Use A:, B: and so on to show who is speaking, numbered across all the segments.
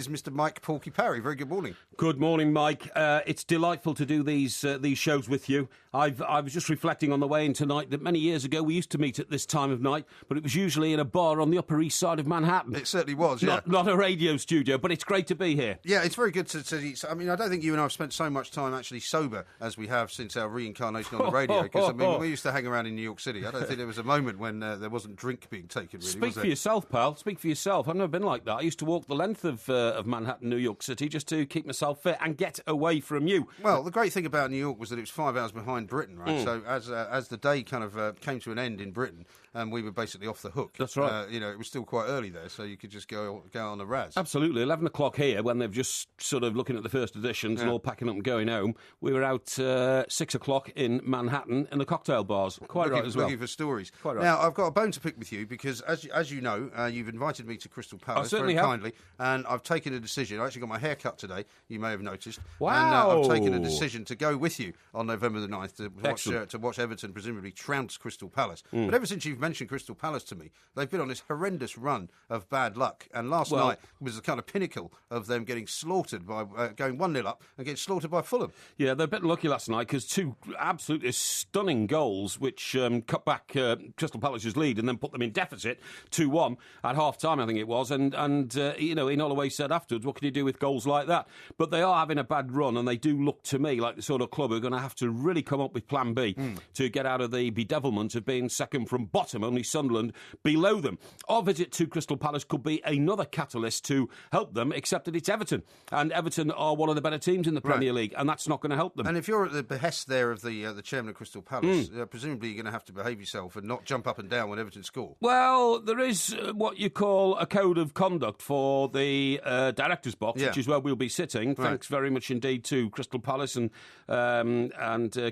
A: Is Mr. Mike Porky Parry. Very good morning.
B: Good morning, Mike. It's delightful to do these shows with you. I was just reflecting on the way in tonight that many years ago we used to meet at this time of night, but it was usually in a bar on the Upper East Side of Manhattan.
A: It certainly was, yeah.
B: Not a radio studio, but it's great to be here.
A: Yeah, it's very good to I mean, I don't think you and I have spent so much time actually sober as we have since our reincarnation on the radio, because, I mean, when we used to hang around in New York City, I don't think there was a moment when there wasn't drink being taken, really,
B: Speak for yourself, pal. Speak for yourself. I've never been like that. I used to walk the length of Manhattan, New York City, just to keep myself fit and get away from you.
A: Well, the great thing about New York was that it was 5 hours behind Britain, right? So as the day kind of came to an end in Britain, we were basically off the hook.
B: That's right.
A: It was still quite early there, so you could just go on a razz.
B: Absolutely. 11 o'clock here, when they've just sort of looking at the first editions and all packing up and going home. We were out 6 o'clock in Manhattan in the cocktail bars. Quite right as well.
A: Looking for stories.
B: Quite right.
A: Now, I've got a bone to pick with you because, as you know, you've invited me to Crystal Palace
B: certainly
A: very
B: have.
A: kindly, and I've taken a decision. I actually got my hair cut today, you may have noticed.
B: Wow.
A: And I've taken a decision to go with you on November the 9th to watch Everton presumably trounce Crystal Palace. But ever since you've mentioned Crystal Palace to me, they've been on this horrendous run of bad luck. And last night was the kind of pinnacle of them getting slaughtered by going 1-0 up and getting slaughtered by Fulham.
B: Yeah, they're a bit lucky last night because two absolutely stunning goals which cut back Crystal Palace's lead and then put them in deficit 2-1 at half-time, I think it was. And Ian Holloway said afterwards, what can you do with goals like that? But they are having a bad run, and they do look to me like the sort of club who are going to have to really come up with plan B to get out of the bedevilment of being second from bottom, only Sunderland below them. Our visit to Crystal Palace could be another catalyst to help them, except that it's Everton. And Everton are one of the better teams in the Premier League, and that's not going to help them.
A: And if you're at the behest there of the chairman of Crystal Palace, presumably you're going to have to behave yourself and not jump up and down when Everton score.
B: Well, there is what you call a code of conduct for the director's box, which is where we'll be sitting. Thanks very much indeed to Crystal Palace and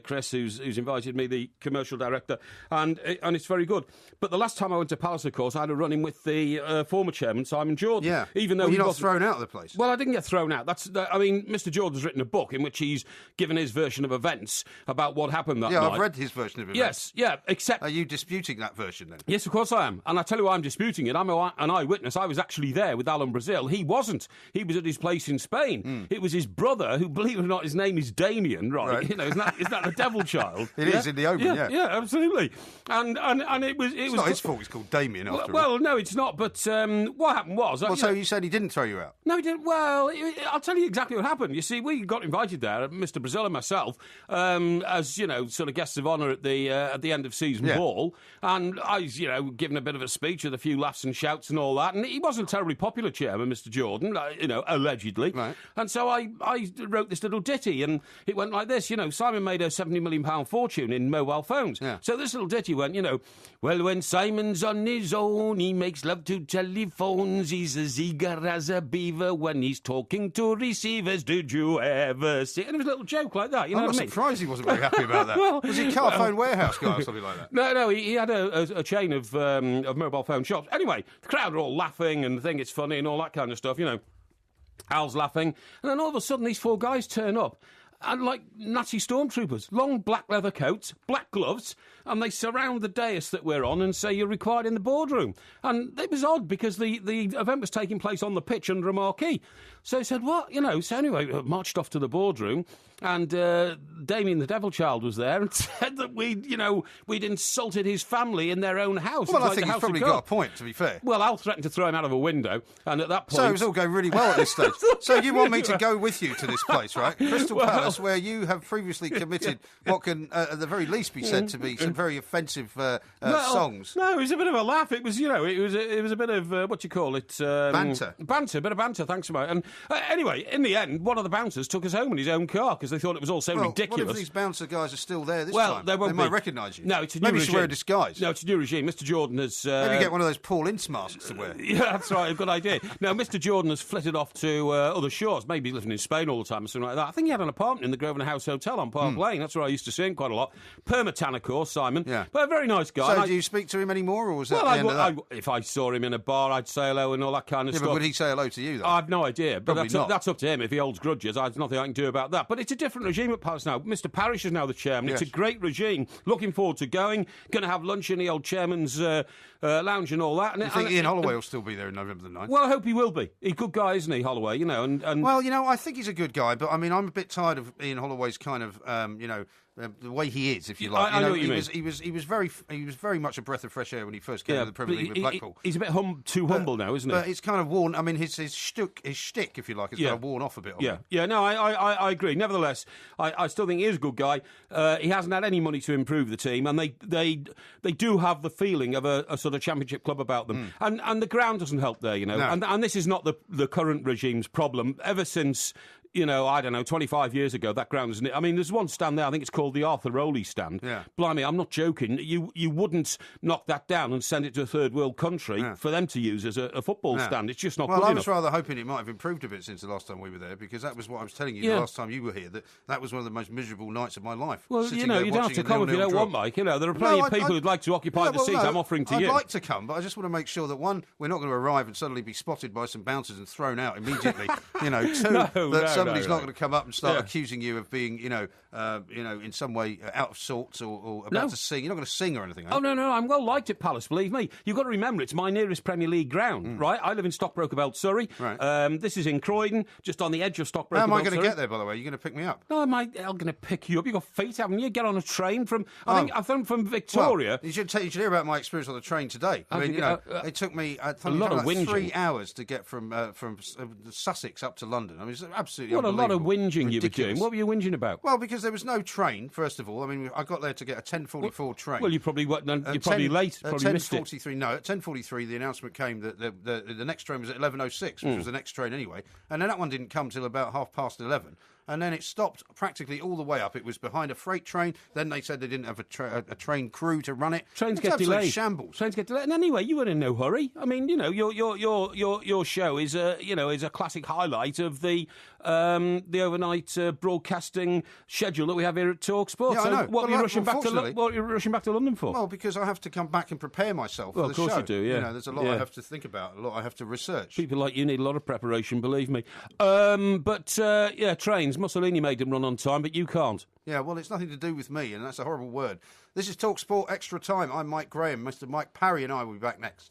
B: Chris, who's invited me, the commercial director, and it's very good. But the last time I went to Palace, of course, I had a run-in with the former chairman, Simon Jordan.
A: Yeah,
B: even though
A: you're not thrown out of the place.
B: Well, I didn't get thrown out. Mr. Jordan's written a book in which he's given his version of events about what happened that night.
A: Yeah, I've read his version of events.
B: Yes, yeah, except...
A: Are you disputing that version then?
B: Yes, of course I am. And I tell you why I'm disputing it. I'm an eyewitness. I was actually there with Alan Brazil. He wasn't. He was at his place in Spain. It was his brother, who, believe it or not, his name is Damien, right? Isn't that the devil child?
A: It is in the open, yeah.
B: Yeah, absolutely. And it was...
A: It's not his fault he's called Damien after all.
B: Well, no, it's not. But what happened was...
A: so you said he didn't throw you out?
B: No, he didn't. Well, I'll tell you exactly what happened. You see, we got invited there, Mr. Brazil and myself, as, sort of guests of honour at the end of season ball. And I was, given a bit of a speech with a few laughs and shouts and all that. And he wasn't a terribly popular chairman, Mr. Jordan, allegedly. Right. And so I wrote this little ditty, and it went like this. Simon made a £70 million fortune in mobile phones. Yeah. So this little ditty went, well, when Simon's on his own, he makes love to telephones. He's as eager as a beaver when he's talking to receivers. Did you ever see? And it was a little joke like that.
A: I'm not surprised he wasn't very happy about that. Was he Carphone Warehouse guy or something like that?
B: No, he had a chain of mobile phone shops. Anyway, the crowd are all laughing and think it's funny and all that kind of stuff, Al's laughing. And then all of a sudden, these four guys turn up. And like Nazi stormtroopers, long black leather coats, black gloves, and they surround the dais that we're on and say you're required in the boardroom. And it was odd because the event was taking place on the pitch under a marquee. So he said, what? So anyway, marched off to the boardroom, and Damien the Devil Child was there and said that we'd insulted his family in their own house.
A: Well, I think he's probably got a point, to be fair.
B: Well, Al threatened to throw him out of a window, and at that point...
A: So it was all going really well at this stage. So you want me to go with you to this place, right? Crystal Palace, where you have previously committed what can, at the very least, be said to be some very offensive songs.
B: No, it was a bit of a laugh. It was, it was a bit of, what do you call it?
A: Banter.
B: A bit of banter, thanks, mate. And anyway, in the end, one of the bouncers took us home in his own car because they thought it was all so ridiculous.
A: What if these bouncer guys are still there this time?
B: They
A: might recognise you.
B: No, it's a new
A: Maybe
B: regime.
A: you should wear a disguise.
B: No, it's a new regime. Mr. Jordan has...
A: Maybe get one of those Paul Ince masks to wear.
B: Yeah, that's right. A good idea. Now, Mr. Jordan has flitted off to other shores. Maybe he's living in Spain all the time or something like that. I think he had an apartment in the Grosvenor House Hotel on Park Lane. That's where I used to see him quite a lot. Permatan, of course, Simon.
A: Yeah.
B: But a very nice guy.
A: So do you speak to him anymore, or was that
B: well,
A: the end of that?
B: if I saw him in a bar, I'd say hello and all that kind of
A: Yeah,
B: stuff.
A: but would he say hello to you, though?
B: I've no idea, but
A: Probably
B: that's up to him. If he holds grudges, there's nothing I can do about that. But it's a different regime at Palace now. Mr. Parrish is now the chairman.
A: Yes.
B: It's a great regime. Looking forward to going. Going to have lunch in the old chairman's lounge and all that. And
A: you think Ian Holloway will still be there in November the 9th?
B: Well, I hope he will be. He's a good guy, isn't he, Holloway? You know, and
A: Well, you know, I think he's a good guy, but I mean, I'm a bit tired of Ian Holloway's kind of, the way he is, if you like.
B: I know what you mean.
A: He was very much a breath of fresh air when he first came to the Premier League with Blackpool.
B: He's a bit too humble now, isn't he?
A: But it's kind of worn. I mean, his shtick, if you like, is kind of worn off a bit.
B: No, I agree. Nevertheless, I still think he is a good guy. He hasn't had any money to improve the team, and they do have the feeling of a sort of championship club about them. And the ground doesn't help there, you know.
A: No.
B: And this is not the current regime's problem. Ever since, you know, I don't know, 25 years ago, that ground isn't it? I mean, there's one stand there, I think it's called the Arthur Rowley stand.
A: Yeah.
B: Blimey, I'm not joking. You wouldn't knock that down and send it to a third world country for them to use as a football stand. It's just not good enough.
A: Well, I was rather hoping it might have improved a bit since the last time we were there, because that was what I was telling you the last time you were here, that was one of the most miserable nights of my life.
B: Well, you know, you don't have to come if you don't want, Mike. You know, there are plenty of people who'd like to occupy the seats I'm offering to you.
A: I'd like to come, but I just want to make sure that, one, we're not going to arrive and suddenly be spotted by some bouncers and thrown out immediately. You know, two, that somebody's not going to come up and start accusing you of being, in some way out of sorts or about to sing. You're not going to sing or anything.
B: Oh, no, I'm well liked at Palace, believe me. You've got to remember, it's my nearest Premier League ground, right? I live in Stockbroke Belt, Surrey.
A: Right.
B: This is in Croydon, just on the edge of Stockbroke Belt.
A: How am I going to get there, by the way? Are you going to pick me up?
B: No, I'm going to pick you up. You've got feet, haven't you? Get on a train from, I think from Victoria.
A: Well, you should hear about my experience on the train today. I mean, it took me
B: a lot of whinging.
A: 3 hours to get from Sussex up to London. I mean, it's absolutely
B: What a lot of whinging
A: ridiculous.
B: you were doing. What were you whinging about?
A: Well, because there was no train, first of all. I mean, I got there to get a 10:44 train.
B: Well, you're probably late. Probably missed it.
A: 10:43. No, at 10:43, the announcement came that the next train was at 11:06, which was the next train anyway. And then that one didn't come till about 11:30. And then it stopped practically all the way up. It was behind a freight train. Then they said they didn't have a train crew to run it.
B: Get delayed.
A: Shambles.
B: Trains get delayed. And anyway, you were in no hurry. I mean, you know, your show is a classic highlight of the overnight broadcasting schedule that we have here at Talk Sport.
A: Yeah, I know.
B: What were you rushing back to London for?
A: Well, because I have to come back and prepare myself for the show.
B: Of course you do, yeah.
A: You know, there's a lot I have to think about, a lot I have to research.
B: People like you need a lot of preparation, believe me. Trains. Mussolini made them run on time, but you can't.
A: Yeah, well, it's nothing to do with me, and that's a horrible word. This is Talk Sport Extra Time. I'm Mike Graham. Mr. Mike Parry and I will be back next.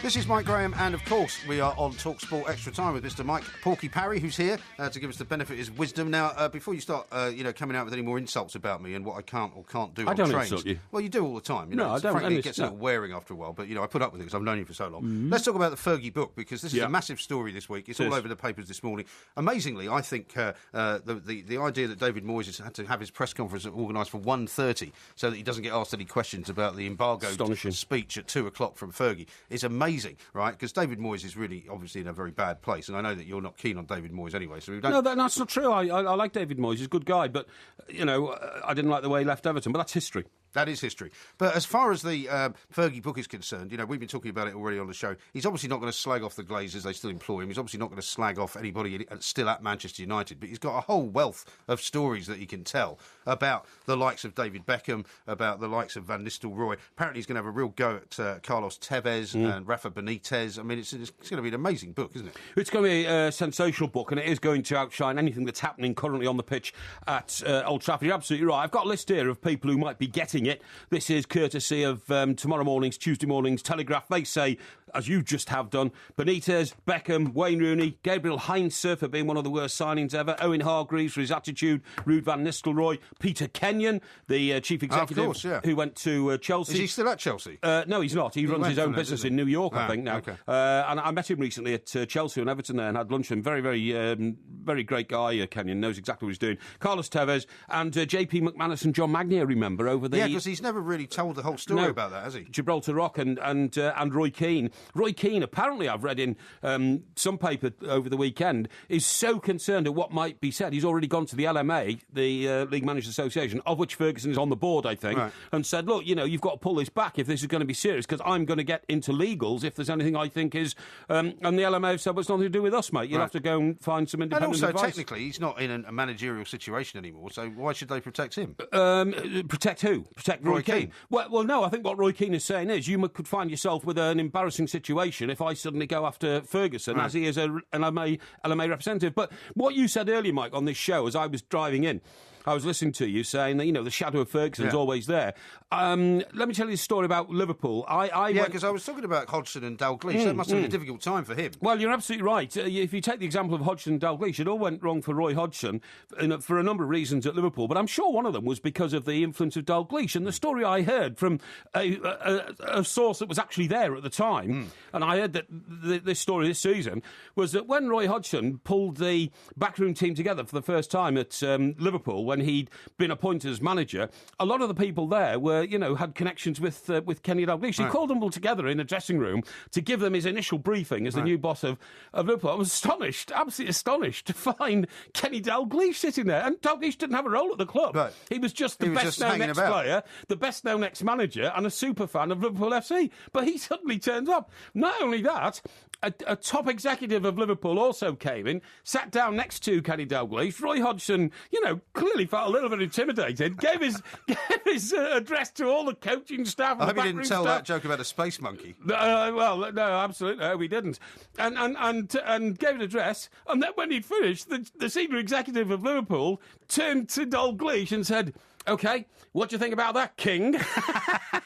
A: This is Mike Graham, and of course we are on Talk Sport Extra Time with Mr. Mike Porky Parry, who's here to give us the benefit of his wisdom. Now, before you start, coming out with any more insults about me and what I can't or can't do on trains. I don't insult you. Well, you do all the time. You know,
B: no, I don't.
A: Frankly, it gets a little wearing after a while, but I put up with it because I've known you for so long. Let's talk about the Fergie book, because this is a massive story this week. It's all over the papers this morning. Amazingly, I think the idea that David Moyes has had to have his press conference organised for 1:30 so that he doesn't get asked any questions about the embargoed speech at 2:00 from Fergie is amazing, right? Because David Moyes is really, obviously, in a very bad place, and I know that you're not keen on David Moyes anyway. So we don't...
B: No, that's not true. I like David Moyes. He's a good guy, but I didn't like the way he left Everton. But that's history.
A: That is history. But as far as the Fergie book is concerned, we've been talking about it already on the show. He's obviously not going to slag off the Glazers. They still employ him. He's obviously not going to slag off anybody still at Manchester United. But he's got a whole wealth of stories that he can tell about the likes of David Beckham, about the likes of Van Nistelrooy. Apparently he's going to have a real go at Carlos Tevez and Rafa Benitez. I mean, it's going to be an amazing book, isn't it?
B: It's going to be a sensational book, and it is going to outshine anything that's happening currently on the pitch at Old Trafford. You're absolutely right. I've got a list here of people who might be getting it. This is courtesy of Tuesday morning's Telegraph. They say, as you just have done, Benitez, Beckham, Wayne Rooney, Gabriel Heinze for being one of the worst signings ever, Owen Hargreaves for his attitude, Ruud van Nistelrooy, Peter Kenyon, the chief executive who went to Chelsea.
A: Is he still at Chelsea?
B: No, he's not. He runs his own business in New York, I think, now.
A: Okay.
B: And I met him recently at Chelsea and Everton there and had lunch with him. Very, very, very great guy, Kenyon, knows exactly what he's doing. Carlos Tevez and JP McManus and John Magnier, remember, over the...
A: Yeah, because he's never really told the whole story about that, has he?
B: Gibraltar Rock and Roy Keane. Roy Keane, apparently, I've read in some paper over the weekend, is so concerned at what might be said. He's already gone to the LMA, the League Managers Association, of which Ferguson is on the board, I think, and said, look, you've got to pull this back if this is going to be serious, because I'm going to get into legals if there's anything I think is... and the LMA have said, well, it's nothing to do with us, mate. You'll have to go and find some independent advice.
A: And also, technically, he's not in a managerial situation anymore, so why should they protect him?
B: Protect who? Protect Roy Keane? Well, no, I think what Roy Keane is saying is you could find yourself with an embarrassing situation if I suddenly go after Ferguson, as he is an LMA representative. But what you said earlier, Mike, on this show, as I was driving in, I was listening to you saying that, the shadow of Ferguson's always there. Let me tell you a story about Liverpool.
A: Because I was talking about Hodgson and Dalglish. That must have been a difficult time for him.
B: Well, you're absolutely right. If you take the example of Hodgson and Dalglish, it all went wrong for Roy Hodgson for a number of reasons at Liverpool. But I'm sure one of them was because of the influence of Dalglish. And the story I heard from a source that was actually there at the time, and I heard that this story this season, was that when Roy Hodgson pulled the backroom team together for the first time at Liverpool, when he'd been appointed as manager, a lot of the people there were, had connections with Kenny Dalglish. He called them all together in a dressing room to give them his initial briefing as the new boss of Liverpool. I was astonished, absolutely astonished, to find Kenny Dalglish sitting there. And Dalglish didn't have a role at the club. Right. He was just the best-known ex-player, the best-known ex-manager, and a super fan of Liverpool FC. But he suddenly turns up. Not only that, a top executive of Liverpool also came in, sat down next to Kenny Dalglish. Roy Hodgson, clearly felt a little bit intimidated, gave his address to all the coaching staff.
A: I hope he didn't tell that joke about a space monkey.
B: No, absolutely, no, we didn't. And gave an address, and then when he'd finished, the senior executive of Liverpool turned to Dalglish and said, OK, what do you think about that, King?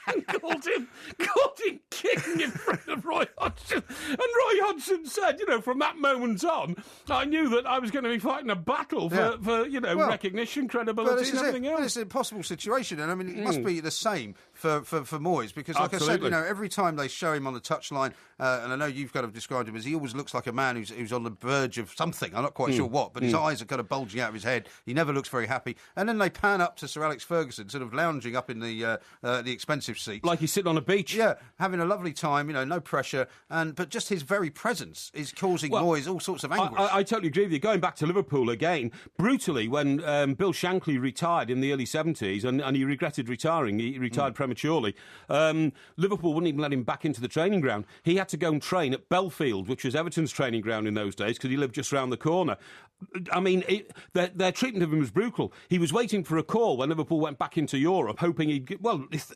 B: And called him King in front of Roy Hodgson. And Roy Hodgson said, from that moment on, I knew that I was going to be fighting a battle for recognition, credibility and everything else.
A: It's an impossible situation, and I mean, it must be the same for Moyes, because like Absolutely. I said, every time they show him on the touchline, and I know you've kind of described him as he always looks like a man who's on the verge of something. I'm not quite sure what, but his eyes are kind of bulging out of his head. He never looks very happy. And then they pan up to Sir Alex Ferguson, sort of lounging up in the expensive seats.
B: Like he's sitting on a beach.
A: Yeah, having a lovely time, no pressure. But just his very presence is causing Moyes all sorts of anguish.
B: I totally agree with you. Going back to Liverpool again, brutally, when Bill Shankly retired in the early 70s, and he regretted retiring, he retired prematurely, Liverpool wouldn't even let him back into the training ground. He had to go and train at Belfield, which was Everton's training ground in those days, because he lived just round the corner. I mean, their treatment of him was brutal. He was waiting for a call when Liverpool went back into Europe, hoping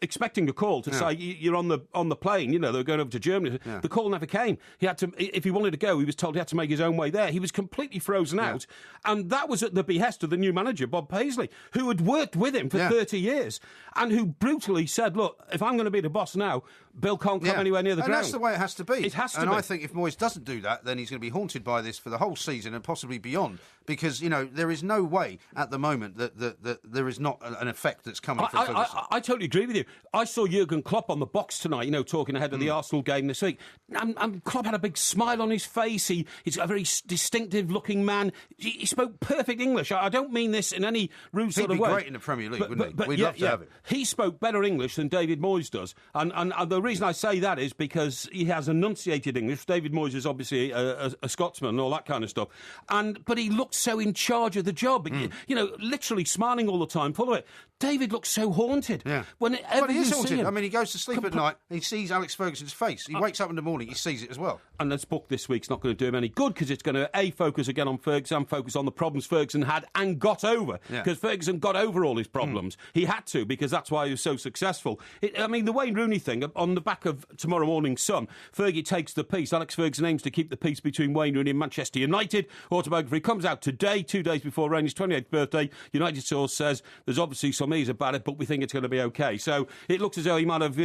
B: expecting a call to say you're on the plane. They were going over to Germany. Yeah. The call never came. He had to, if he wanted to go, he was told he had to make his own way there. He was completely frozen out, and that was at the behest of the new manager, Bob Paisley, who had worked with him for 30 years, and who brutally said, "Look, if I'm going to be the boss now, Bill can't come anywhere near the ground."
A: And that's the way it has to be.
B: It has to
A: be.
B: And
A: I think if Moyes doesn't do that, then he's going to be haunted by this for the whole season and possibly beyond. Because, there is no way at the moment that there is not an effect that's coming from Ferguson.
B: I totally agree with you. I saw Jurgen Klopp on the box tonight, talking ahead of the Arsenal game this week. And Klopp had a big smile on his face. He's a very distinctive-looking man. He spoke perfect English. I don't mean this in any rude sort of way.
A: He'd be great in the Premier League, wouldn't he? We'd love to have him.
B: He spoke better English than David Moyes does. And the reason I say that is because he has enunciated English. David Moyes is obviously a Scotsman and all that kind of stuff. But he looked so in charge of the job. Literally smiling all the time, full of it. David looks so haunted. Yeah. Whenever
A: he
B: you
A: is
B: see
A: haunted.
B: him.
A: I mean, he goes to sleep at night, and he sees Alex Ferguson's face. He wakes up in the morning, he sees it as well.
B: And this book this week's not going to do him any good, because it's going to, focus again on Ferguson, focus on the problems Ferguson had and got over. Because Ferguson got over all his problems. He had to, because that's why he was so successful. The Wayne Rooney thing, on the back of tomorrow morning's Sun, Fergie takes the peace. Alex Ferguson aims to keep the peace between Wayne Rooney and Manchester United. Autobiography comes out today, 2 days before Rooney's 28th birthday. United source says there's obviously some ease about it, but we think it's going to be okay. So it looks as though he might have,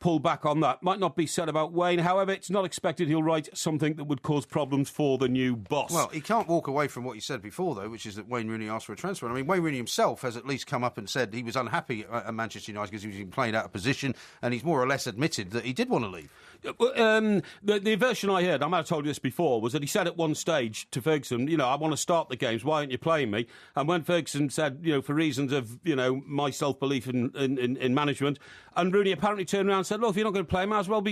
B: pulled back on that. Might not be said about Wayne. However, it's not expected he'll write something that would cause problems for the new boss.
A: Well, he can't walk away from what he said before, though, which is that Wayne Rooney asked for a transfer. I mean, Wayne Rooney himself has at least come up and said he was unhappy at Manchester United because he was playing out of position, and he's more or less admitted admitted that he did want to leave.
B: The version I heard, I might have told you this before, was that he said at one stage to Ferguson, I want to start the games, why aren't you playing me? And when Ferguson said, for reasons of, my self-belief in management, and Rooney apparently turned around and said, look, if you're not going to play, might as well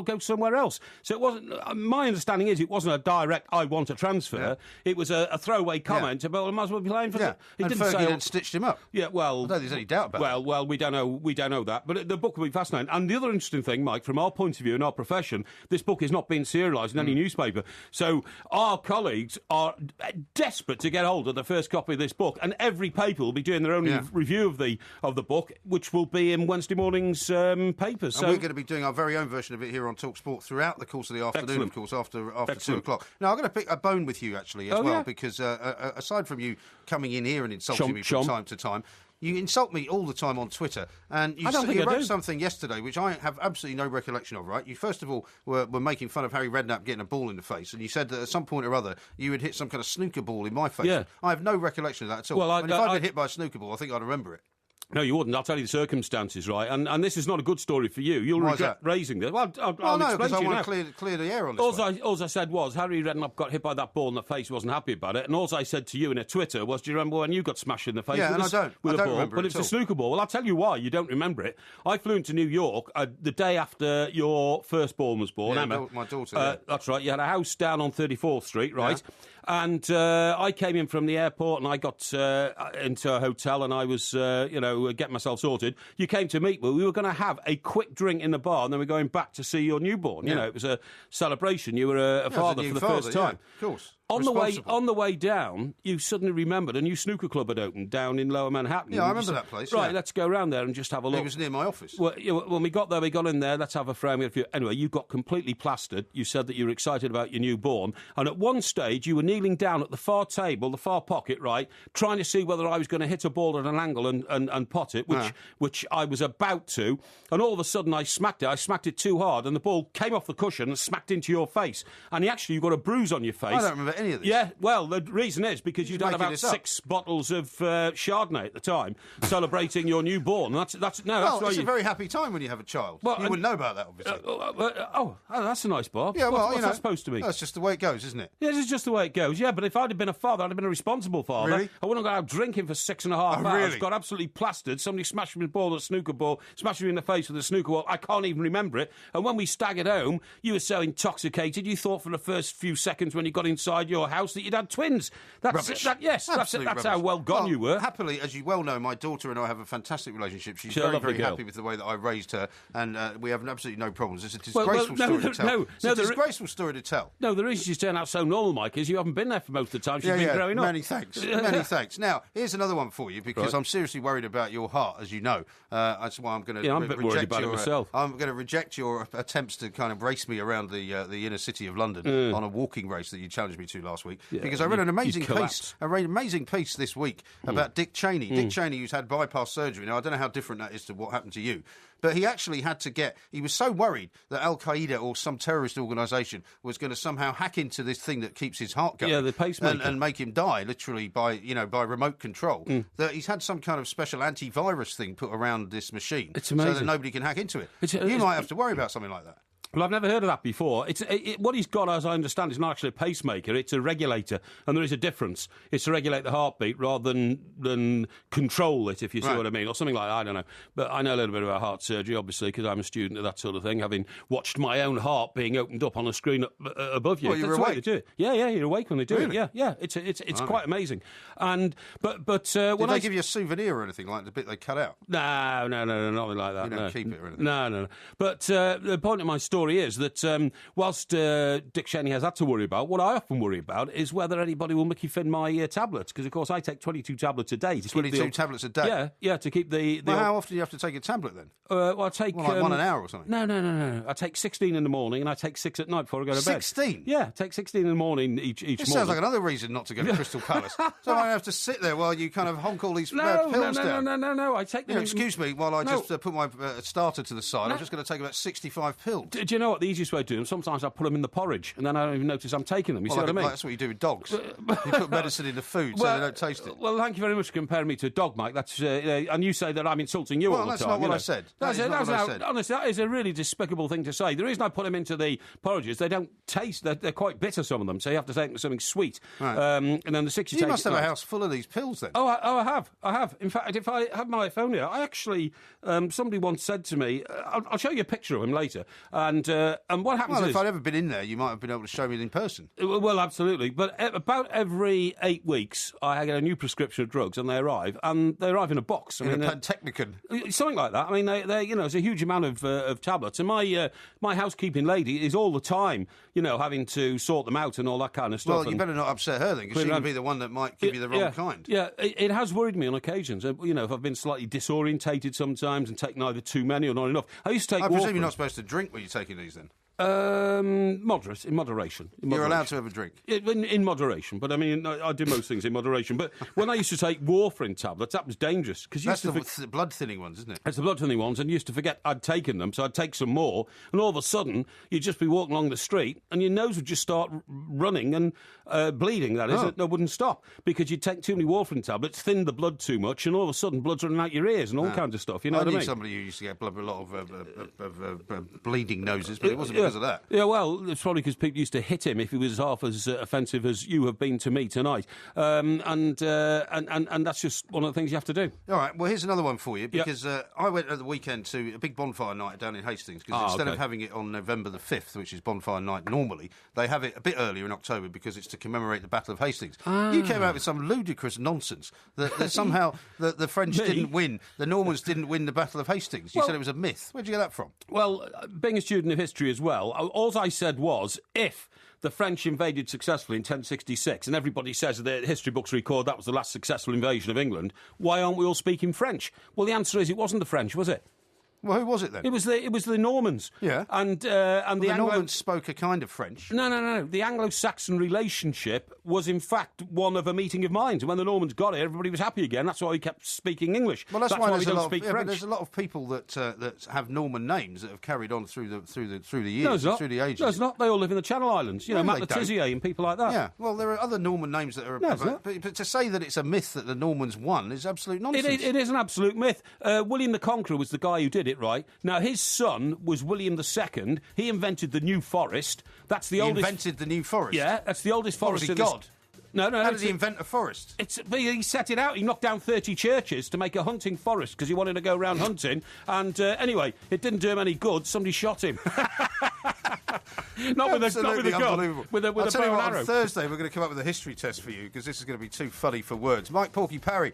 B: go somewhere else. So it wasn't, my understanding is it wasn't a direct, I want a transfer. Yeah. It was a throwaway comment about, well, I might as well be playing for
A: the...
B: He
A: and
B: didn't
A: Fergie then stitched him up.
B: Yeah, well...
A: I don't think there's any doubt about that.
B: Well, we don't know that. But the book will be fascinating. And the other interesting thing, Mike, from our point of view in our profession, this book is not being serialised in any newspaper. So our colleagues are desperate to get hold of the first copy of this book, and every paper will be doing their own review of the book, which will be in Wednesday morning's papers.
A: And we're going to be doing our very own version of it here on TalkSport throughout the course of the afternoon, of course, after 2 o'clock. Now, I'm going to pick a bone with you, actually, as well, because aside from you coming in here and insulting me from time to time, you insult me all the time on Twitter, and you wrote something yesterday which I have absolutely no recollection of, right? You first of all were making fun of Harry Redknapp getting a ball in the face, and you said that at some point or other you had hit some kind of snooker ball in my face.
B: Yeah.
A: I have no recollection of that at all.
B: Well,
A: if I'd been hit by a snooker ball, I think I'd remember it.
B: No, you wouldn't. I'll tell you the circumstances, right? And this is not a good story for you. You'll regret raising this. Well, I'll explain
A: because
B: to
A: I
B: you
A: want to clear the air on this.
B: All I said was Harry Redknapp got hit by that ball in the face. He wasn't happy about it. And all I said to you in a Twitter was, do you remember when you got smashed in the face with a ball?
A: Remember
B: but it's a snooker ball. Well, I'll tell you why you don't remember it. I flew into New York the day after your firstborn was born, Emma.
A: My daughter.
B: That's right. You had a house down on 34th Street, right? Yeah. And I came in from the airport and I got into a hotel and I was, getting myself sorted. You came to meet me. We were going to have a quick drink in the bar and then we're going back to see your newborn. It was a celebration. You were a father for the first time.
A: Yeah, of course.
B: On the way down, you suddenly remembered a new snooker club had opened down in Lower Manhattan.
A: Yeah, I remember that place.
B: Right, let's go around there and just have a look.
A: It was near my office.
B: Well, when we got there, we got in there. Let's have a frame. Anyway, you got completely plastered. You said that you were excited about your newborn, and at one stage you were kneeling down at the far table, the far pocket, right, trying to see whether I was going to hit a ball at an angle and pot it, which I was about to. And all of a sudden, I smacked it. I smacked it too hard, and the ball came off the cushion and smacked into your face. And you got a bruise on your face. I
A: don't remember any of this.
B: Yeah. Well, the reason is because you'd had about 6 bottles of Chardonnay at the time, celebrating your newborn. That's
A: a very happy time when you have a child. Well, you wouldn't know about that, obviously.
B: That's a nice bar.
A: Yeah, well,
B: what's that supposed to be?
A: That's just the way it goes, isn't it?
B: Yeah, it's just the way it goes. Yeah, but if I'd have been a father, I'd have been a responsible father.
A: Really?
B: I wouldn't have gone out drinking for 6.5 hours.
A: Really?
B: Got absolutely plastered. Somebody smashed me a snooker ball, smashed me in the face with a snooker ball. I can't even remember it. And when we staggered home, you were so intoxicated, you thought for the first few seconds when you got inside your house that you'd had twins.
A: Rubbish.
B: That's how well gone you were.
A: Happily, as you well know, my daughter and I have a fantastic relationship. She's very, very happy with the way that I raised her, and we have absolutely no problems. It's a disgraceful story to tell. It's a disgraceful story to tell.
B: No, the reason she's turned out so normal, Mike, is you haven't been there for most of the time she's been growing up.
A: Many thanks. Many thanks. Now, here's another one for you, because I'm seriously worried about your heart, as you know. That's why I'm going to
B: I'm a bit worried about it myself.
A: I'm going to reject your attempts to kind of race me around the inner city of London on a walking race that you challenged me to last week, because I read an amazing piece this week about Dick Cheney. Dick Cheney, who's had bypass surgery. Now, I don't know how different that is to what happened to you, but he actually had to he was so worried that Al-Qaeda or some terrorist organisation was going to somehow hack into this thing that keeps his heart going.
B: Yeah, the pacemaker.
A: And make him die, literally, by remote control. That he's had some kind of special antivirus thing put around this machine.
B: It's amazing.
A: So that nobody can hack into it. You might have to worry about something like that.
B: Well, I've never heard of that before. What he's got, as I understand, is not actually a pacemaker. It's a regulator, and there is a difference. It's to regulate the heartbeat rather than control it, if you see what I mean, or something like that. I don't know. But I know a little bit about heart surgery, obviously, because I'm a student of that sort of thing, having watched my own heart being opened up on a screen above you.
A: Well, you're awake.
B: They do it. Yeah, you're awake when they do it. Yeah. It's quite amazing. But
A: did they give you a souvenir or anything like the bit they cut out?
B: No, nothing like that.
A: You don't keep it or anything.
B: No. But the point of my story is that whilst Dick Cheney has that to worry about, what I often worry about is whether anybody will Mickey Finn my tablets, because of course I take 22 tablets a day.
A: 22 tablets a day?
B: Yeah, to keep the...
A: Well, how often do you have to take a tablet then?
B: I take...
A: like 1 an hour or something?
B: No. I take 16 in the morning and I take 6 at night before I go to bed.
A: 16?
B: Yeah, take 16 in the morning each morning.
A: This sounds like another reason not to go to Crystal Palace. So I have to sit there while you kind of honk all these pills down.
B: No, I take them...
A: excuse me, while I just put my starter to the side, I'm just going to take about 65 pills.
B: do you know what the easiest way to do them? Sometimes I put them in the porridge, and then I don't even notice I'm taking them. You see what I mean?
A: That's what you do with dogs. You put medicine in the food so they don't taste it.
B: Well, thank you very much for comparing me to a dog, Mike. That's and you say that I'm insulting you all the time.
A: Well, that's not what I said. That's not what I said.
B: Honestly, that is a really despicable thing to say. The reason I put them into the porridge is they don't taste. They're quite bitter, some of them, so you have to take them to something sweet.
A: Right.
B: And then the 6
A: you must have a house full of these pills, then.
B: Oh, I have. In fact, if I had my phone here, I actually somebody once said to me, I'll show you a picture of him later. And what happens is,
A: if I'd ever been in there, you might have been able to show me it in person.
B: Well, absolutely. But about every 8 weeks, I get a new prescription of drugs, and they arrive in a box.
A: In a Pantechnicon.
B: Something like that. I mean, they there's a huge amount of tablets, and my housekeeping lady is all the time, having to sort them out and all that kind of stuff.
A: Well, you better not upset her then, because she could be the one that might give you the wrong kind.
B: Yeah, it has worried me on occasions. If I've been slightly disorientated sometimes and taken either too many or not enough. I used to take.
A: I presume you're not supposed to drink when you're taking these then.
B: In moderation.
A: You're allowed to have a drink?
B: In moderation, but I mean, I do most things in moderation. But when I used to take warfarin tablets, that was dangerous.
A: That's the blood-thinning ones, isn't it?
B: It's the blood-thinning ones, and you used to forget I'd taken them, so I'd take some more, and all of a sudden, you'd just be walking along the street, and your nose would just start running and bleeding, that is. It wouldn't stop, because you'd take too many warfarin tablets, thin the blood too much, and all of a sudden, blood's running out your ears and all kinds of stuff, you know what I mean?
A: I knew somebody who used to get a lot of bleeding noses, but it wasn't because of that.
B: Yeah, well, it's probably because people used to hit him if he was half as offensive as you have been to me tonight. And that's just one of the things you have to do.
A: All right, well, here's another one for you, because I went at the weekend to a big bonfire night down in Hastings, because instead of having it on November the 5th, which is bonfire night normally, they have it a bit earlier in October because it's to commemorate the Battle of Hastings. You came out with some ludicrous nonsense that somehow the French didn't win, the Normans didn't win the Battle of Hastings. You said it was a myth. Where'd you get that from?
B: Well, being a student of history as well, all I said was, if the French invaded successfully in 1066, and everybody says that history books record that was the last successful invasion of England, why aren't we all speaking French? Well, the answer is it wasn't the French, was it?
A: Well, who was it then?
B: It was the Normans.
A: Yeah.
B: And the
A: Normans spoke a kind of French.
B: No. The Anglo-Saxon relationship was, in fact, one of a meeting of minds. And when the Normans got here, everybody was happy again. That's why we kept speaking English.
A: Well, that's why
B: we don't speak French.
A: But there's a lot of people that have Norman names that have carried on through the years, through the ages.
B: No, it's not. They all live in the Channel Islands. Matt Le Tissier and people like that.
A: Yeah. Well, there are other Norman names that are. No, but to say that it's a myth that the Normans won is absolute nonsense.
B: It is an absolute myth. William the Conqueror was the guy who did it, right? Now, his son was William II. He invented the New Forest. That's the oldest.
A: He invented the New Forest?
B: Yeah, that's the oldest forest.
A: Was he God?
B: No.
A: How did he invent a forest?
B: He set it out. He knocked down 30 churches to make a hunting forest because he wanted to go around hunting. And anyway, it didn't do him any good. Somebody shot him. not with a gun. With a bow and arrow.
A: On Thursday, we're going to come up with a history test for you because this is going to be too funny for words. Mike Porky Parry.